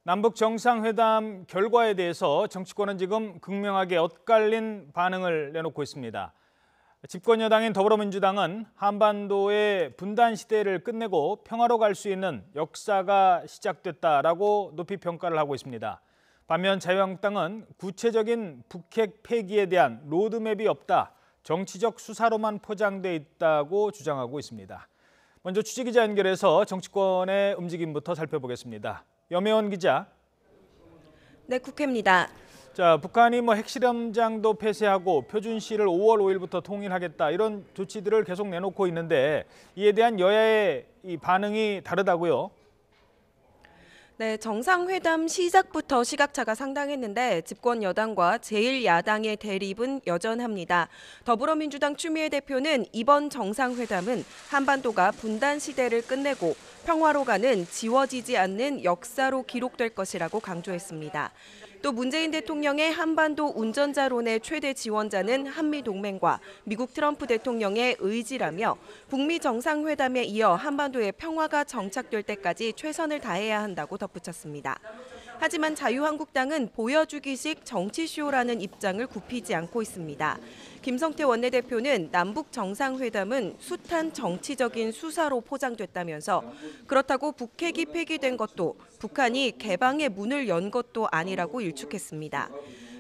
남북 정상회담 결과에 대해서 정치권은 지금 극명하게 엇갈린 반응을 내놓고 있습니다. 집권 여당인 더불어민주당은 한반도의 분단 시대를 끝내고 평화로 갈 수 있는 역사가 시작됐다라고 높이 평가를 하고 있습니다. 반면 자유한국당은 구체적인 북핵 폐기에 대한 로드맵이 없다, 정치적 수사로만 포장돼 있다고 주장하고 있습니다. 먼저 취재기자 연결해서 정치권의 움직임부터 살펴보겠습니다. 염혜원 기자. 네, 국회입니다. 자, 북한이 핵실험장도 폐쇄하고 표준시를 5월 5일부터 통일하겠다 이런 조치들을 계속 내놓고 있는데 이에 대한 여야의 이 반응이 다르다고요? 네, 정상회담 시작부터 시각차가 상당했는데 집권 여당과 제1야당의 대립은 여전합니다. 더불어민주당 추미애 대표는 이번 정상회담은 한반도가 분단 시대를 끝내고 평화로 가는 지워지지 않는 역사로 기록될 것이라고 강조했습니다. 또 문재인 대통령의 한반도 운전자론의 최대 지원자는 한미동맹과 미국 트럼프 대통령의 의지라며 북미 정상회담에 이어 한반도의 평화가 정착될 때까지 최선을 다해야 한다고 덧붙였습니다. 하지만 자유한국당은 보여주기식 정치쇼라는 입장을 굽히지 않고 있습니다. 김성태 원내대표는 남북 정상회담은 숱한 정치적인 수사로 포장됐다면서 그렇다고 북핵이 폐기된 것도 북한이 개방의 문을 연 것도 아니라고 일축했습니다.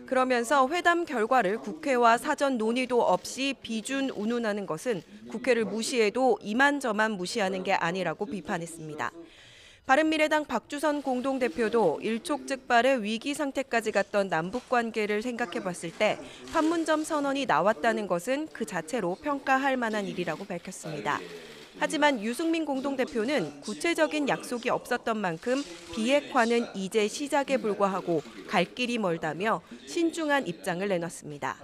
그러면서 회담 결과를 국회와 사전 논의도 없이 비준 운운하는 것은 국회를 무시해도 이만저만 무시하는 게 아니라고 비판했습니다. 바른미래당 박주선 공동대표도 일촉즉발의 위기 상태까지 갔던 남북관계를 생각해봤을 때 판문점 선언이 나왔다는 것은 그 자체로 평가할 만한 일이라고 밝혔습니다. 하지만 유승민 공동대표는 구체적인 약속이 없었던 만큼 비핵화는 이제 시작에 불과하고 갈 길이 멀다며 신중한 입장을 내놨습니다.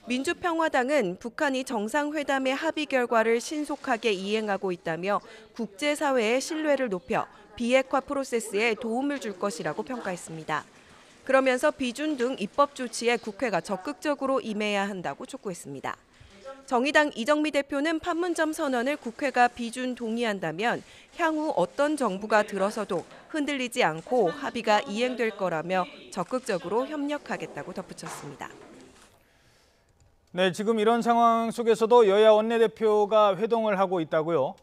민주평화당은 북한이 정상회담의 합의 결과를 신속하게 이행하고 있다며 국제사회의 신뢰를 높여 비핵화 프로세스에 도움을 줄 것이라고 평가했습니다. 그러면서 비준 등 입법 조치에 국회가 적극적으로 임해야 한다고 촉구했습니다. 정의당 이정미 대표는 판문점 선언을 국회가 비준 동의한다면 향후 어떤 정부가 들어서도 흔들리지 않고 합의가 이행될 거라며 적극적으로 협력하겠다고 덧붙였습니다. 네, 지금 이런 상황 속에서도 여야 원내대표가 회동을 하고 있다고요?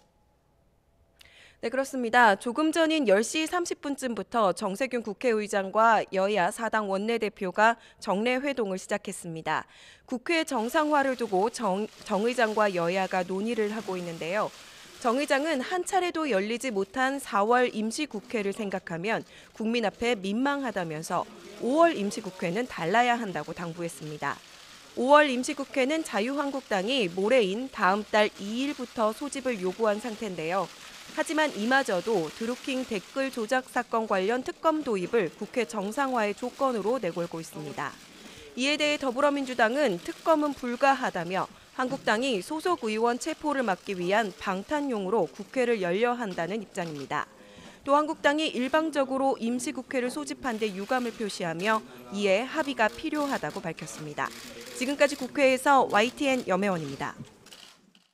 네, 그렇습니다. 조금 전인 10시 30분쯤부터 정세균 국회의장과 여야 4당 원내대표가 정례 회동을 시작했습니다. 국회 정상화를 두고 정 의장과 여야가 논의를 하고 있는데요. 정 의장은 한 차례도 열리지 못한 4월 임시국회를 생각하면 국민 앞에 민망하다면서 5월 임시국회는 달라야 한다고 당부했습니다. 5월 임시국회는 자유한국당이 모레인 다음 달 2일부터 소집을 요구한 상태인데요. 하지만 이마저도 드루킹 댓글 조작 사건 관련 특검 도입을 국회 정상화의 조건으로 내걸고 있습니다. 이에 대해 더불어민주당은 특검은 불가하다며 한국당이 소속 의원 체포를 막기 위한 방탄용으로 국회를 열려 한다는 입장입니다. 또 한국당이 일방적으로 임시국회를 소집한 데 유감을 표시하며 이에 합의가 필요하다고 밝혔습니다. 지금까지 국회에서 YTN 염혜원입니다.